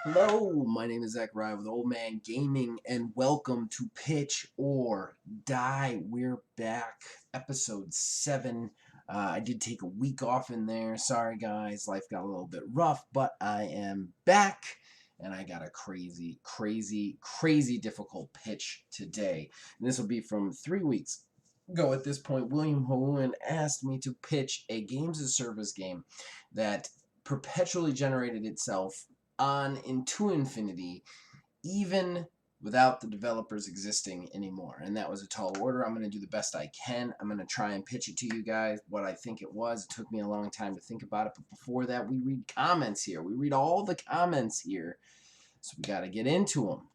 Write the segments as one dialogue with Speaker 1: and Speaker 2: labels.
Speaker 1: Hello, my name is Zachariah with Old Man Gaming, and welcome to Pitch or Die. We're back, episode 7. I did take a week off in there. Sorry, guys, life got a little bit rough, but I am back, and I got a crazy difficult pitch today. And this will be from 3 weeks ago at this point. William Hoon asked me to pitch a games as service game that perpetually generated itself on into infinity, even without the developers existing anymore. And that was a tall order. I'm going to do the best I can. I'm going to try and pitch it to you guys what I think it was. It took me a long time to think about it, but before that, we read comments here. We read all the comments here, so we got to get into them.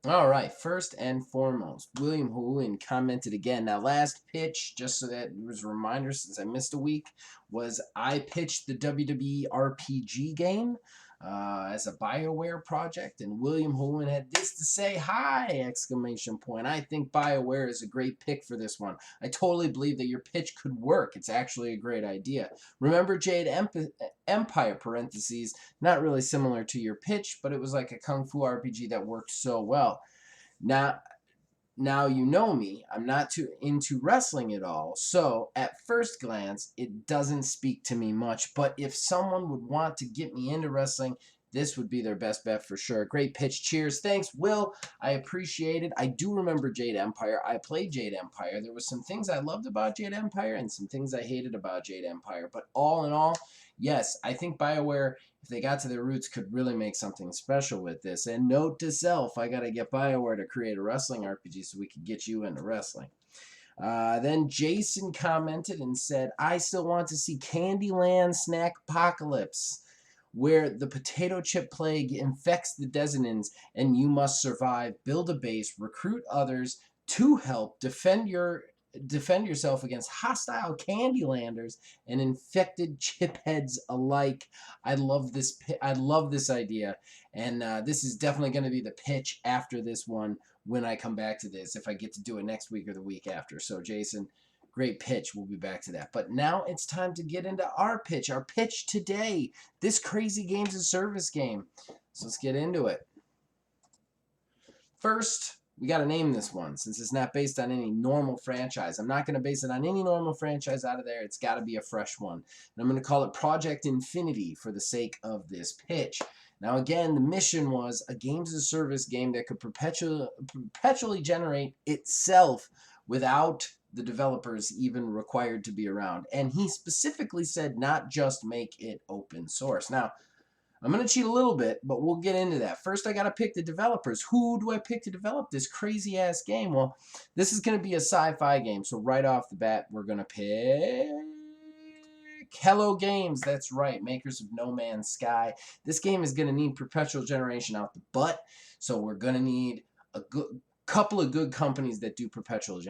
Speaker 1: All right, first and foremost, William Houin commented again. Now, last pitch, just so that it was a reminder since I missed a week, was I pitched the WWE RPG game as a BioWare project, and William Houin had this to say, "Hi!" Exclamation point. I think BioWare is a great pick for this one. I totally believe that your pitch could work. It's actually a great idea. Remember Jade Empire, parentheses, not really similar to your pitch, but it was like a Kung Fu RPG that worked so well. Now, now you know me, I'm not too into wrestling at all, so at first glance, it doesn't speak to me much, but if someone would want to get me into wrestling, this would be their best bet for sure. Great pitch. Cheers. Thanks, Will. I appreciate it. I do remember Jade Empire. I played Jade Empire. There was some things I loved about Jade Empire and some things I hated about Jade Empire, but all in all, yes, I think BioWare, if they got to their roots, could really make something special with this. And note to self, I got to get BioWare to create a wrestling RPG so we could get you into wrestling. Then Jason commented and said, I still want to see Candyland Snack Apocalypse, where the potato chip plague infects the Desinins and you must survive, build a base, recruit others to help defend yourself against hostile Candylanders and infected chipheads alike. I love this. I love this idea, and this is definitely going to be the pitch after this one when I come back to this. If I get to do it next week or the week after. So, Jason, great pitch. We'll be back to that. But now it's time to get into our pitch. Our pitch today. This crazy games and service game. So let's get into it. First, we got to name this one since it's not based on any normal franchise. I'm not going to base it on any normal franchise out of there. It's got to be a fresh one. And I'm going to call it Project Infinity for the sake of this pitch. Now, again, the mission was a games as a service game that could perpetually generate itself without the developers even required to be around. And he specifically said not just make it open source. Now, I'm going to cheat a little bit, but we'll get into that. First, I got to pick the developers. Who do I pick to develop this crazy-ass game? Well, this is going to be a sci-fi game, so right off the bat, we're going to pick Hello Games. That's right, makers of No Man's Sky. This game is going to need perpetual generation out the butt, so we're going to need a couple of good companies that do procedural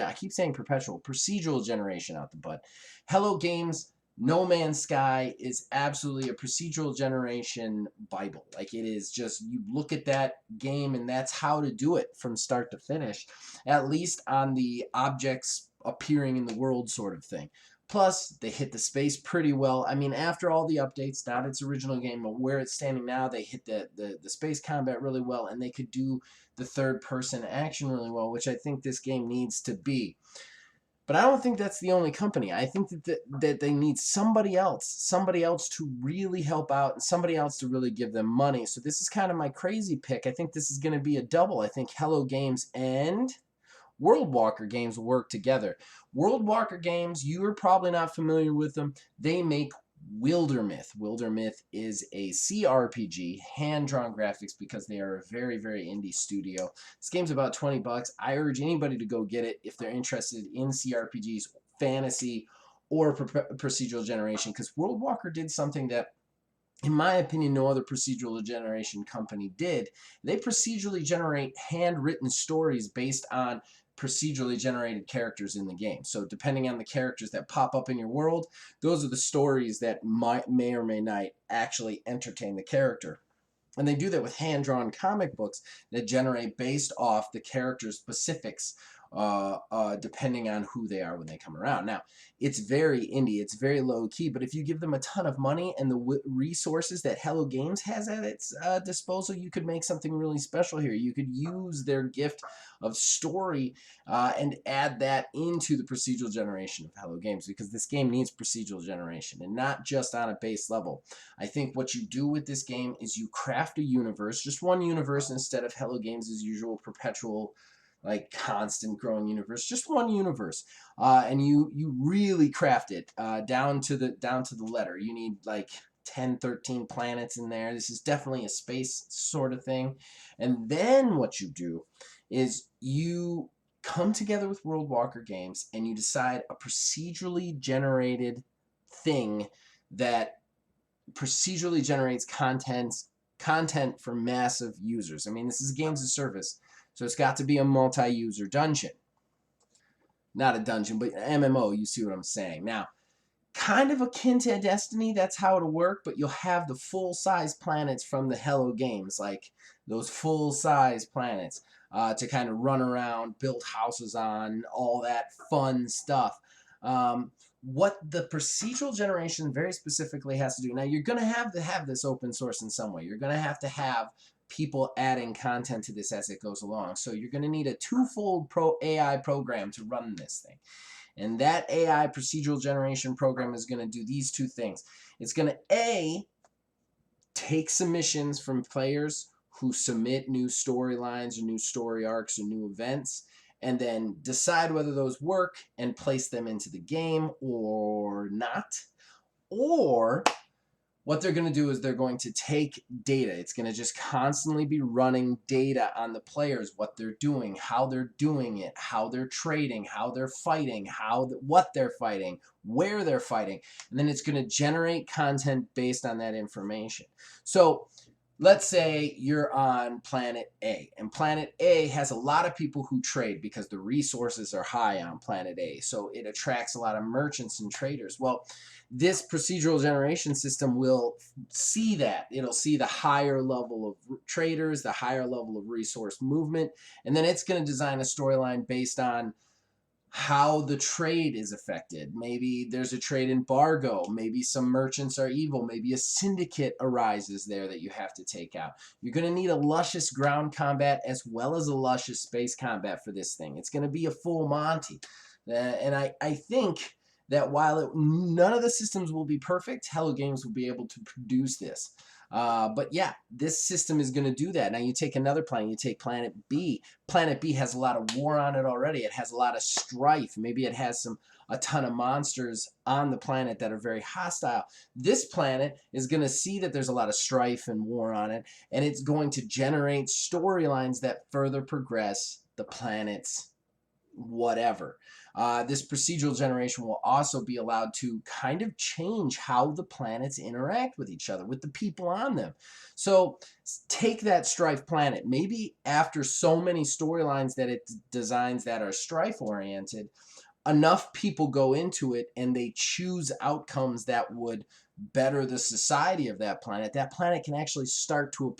Speaker 1: I keep saying perpetual. Procedural generation out the butt. Hello Games, No Man's Sky is absolutely a procedural generation Bible. Like, it is just, you look at that game and that's how to do it from start to finish, at least on the objects appearing in the world sort of thing. Plus, they hit the space pretty well. I mean, after all the updates, not its original game, but where it's standing now, they hit the space combat really well, and they could do the third-person action really well, which I think this game needs to be. But I don't think that's the only company. I think that they need somebody else to really help out and somebody else to really give them money. So this is kind of my crazy pick. I think this is going to be a double. I think Hello Games and World Walker Games will work together. World Walker Games, you're probably not familiar with them. They make Wildermyth. Wildermyth is a CRPG, hand-drawn graphics, because they are a very indie studio. This game's about $20. I urge anybody to go get it if they're interested in CRPGs, fantasy, or procedural generation, because World Walker did something that, in my opinion, no other procedural generation company did. They procedurally generate handwritten stories based on procedurally generated characters in the game. So depending on the characters that pop up in your world, those are the stories that may or may not actually entertain the character. And they do that with hand-drawn comic books that generate based off the character's specifics depending on who they are when they come around. Now, it's very indie, it's very low key, but if you give them a ton of money and the resources that Hello Games has at its disposal, you could make something really special here. You could use their gift of story and add that into the procedural generation of Hello Games, because this game needs procedural generation, and not just on a base level. I think what you do with this game is you craft a universe, just one universe, instead of Hello Games' usual perpetual, like, constant growing universe, just one universe, and you really craft it down to the letter. You need like 10, 13 planets in there. This is definitely a space sort of thing. And then what you do is you come together with World Walker Games and you decide a procedurally generated thing that procedurally generates content for massive users. I mean, this is games as service, so it's got to be a multi-user dungeon. Not a dungeon, but MMO, you see what I'm saying. Now, kind of akin to Destiny, that's how it'll work, but you'll have the full-size planets from the Hello Games, like those full-size planets, to kind of run around, build houses on, all that fun stuff. What the procedural generation very specifically has to do, now you're going to have this open source in some way. You're going to have people adding content to this as it goes along. So you're going to need a twofold AI program to run this thing. And that AI procedural generation program is going to do these two things. It's going to, take submissions from players who submit new storylines or new story arcs or new events, and then decide whether those work and place them into the game or not. Or what they're going to do is they're going to take data. It's going to just constantly be running data on the players, what they're doing, how they're doing it, how they're trading, how they're fighting, what they're fighting, where they're fighting. And then it's going to generate content based on that information. So let's say you're on planet A, and planet A has a lot of people who trade because the resources are high on planet A. So it attracts a lot of merchants and traders. Well, this procedural generation system will see that. It'll see the higher level of traders, the higher level of resource movement, and then it's going to design a storyline based on how the trade is affected. Maybe there's a trade embargo. Maybe some merchants are evil. Maybe a syndicate arises there that you have to take out. You're going to need a luscious ground combat as well as a luscious space combat for this thing. It's going to be a full Monty. And I think that while none of the systems will be perfect, Hello Games will be able to produce this. But yeah, this system is going to do that. Now you take another planet, you take Planet B. Planet B has a lot of war on it already. It has a lot of strife. Maybe it has a ton of monsters on the planet that are very hostile. This planet is going to see that there's a lot of strife and war on it, and it's going to generate storylines that further progress the planet's whatever. This procedural generation will also be allowed to kind of change how the planets interact with each other, with the people on them. So take that strife planet. Maybe after so many storylines that it designs that are strife oriented, enough people go into it and they choose outcomes that would better the society of that planet can actually start to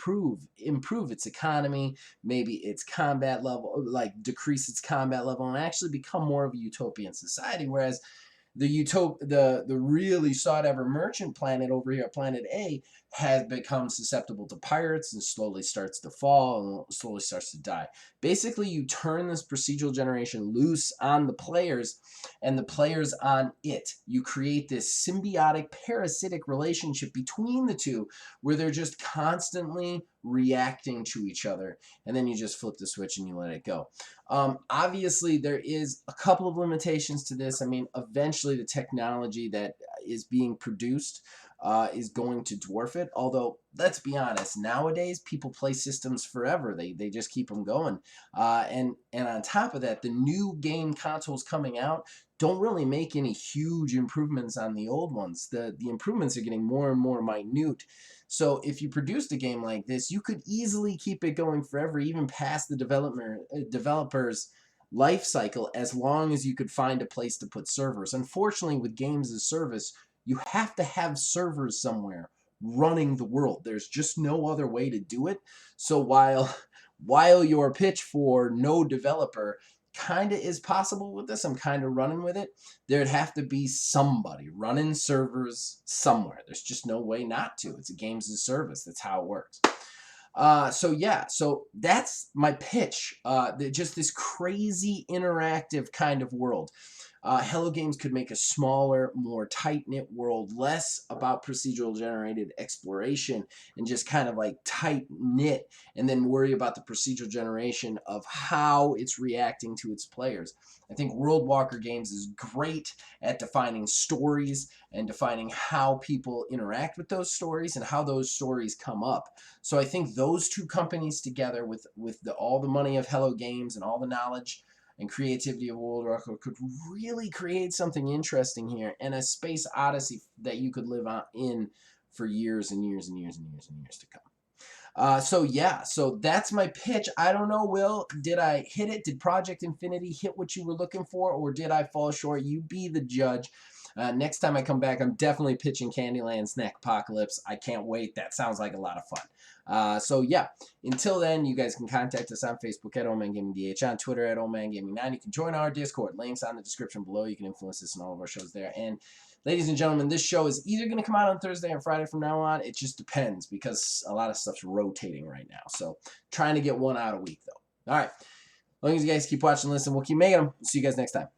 Speaker 1: improve its economy, maybe its combat level, like decrease its combat level, and actually become more of a utopian society. Whereas the really sought ever merchant planet over here, Planet A, has become susceptible to pirates and slowly starts to fall and slowly starts to die. Basically, you turn this procedural generation loose on the players and the players on it. You create this symbiotic, parasitic relationship between the two where they're just constantly reacting to each other, and then you just flip the switch and you let it go. Obviously, there is a couple of limitations to this. I mean, eventually the technology that is being produced is going to dwarf it. Although, let's be honest, nowadays people play systems forever. They just keep them going. And on top of that, the new game consoles coming out don't really make any huge improvements on the old ones. The improvements are getting more and more minute. So if you produced a game like this, you could easily keep it going forever, even past the developer's life cycle, as long as you could find a place to put servers. Unfortunately, with games as service, you have to have servers somewhere running the world. There's just no other way to do it. So while your pitch for no developer kind of is possible with this. I'm kind of running with it. There'd have to be somebody running servers somewhere. There's just no way not to. It's a games as a service. That's how it works. So yeah, so that's my pitch. Just this crazy interactive kind of world. Hello Games could make a smaller, more tight-knit world, less about procedural generated exploration and just kind of like tight-knit, and then worry about the procedural generation of how it's reacting to its players. I think World Walker Games is great at defining stories and defining how people interact with those stories and how those stories come up. So I think those two companies together with all the money of Hello Games and all the knowledge and creativity of World Walker could really create something interesting here, and a space odyssey that you could live in for years and years and years and years and years to come. So yeah, so that's my pitch. I don't know, Will, did I hit it? Did Project Infinity hit what you were looking for, or did I fall short? You be the judge. Next time I come back, I'm definitely pitching Candyland Snack Apocalypse. I can't wait. That sounds like a lot of fun. So yeah, until then, you guys can contact us on Facebook at OldManGamingDH, on Twitter at OldManGaming9. You can join our Discord. Links on the description below. You can influence us in all of our shows there. And ladies and gentlemen, this show is either going to come out on Thursday or Friday from now on. It just depends because a lot of stuff's rotating right now. So trying to get one out a week, though. All right. As long as you guys keep watching and listening, we'll keep making them. See you guys next time.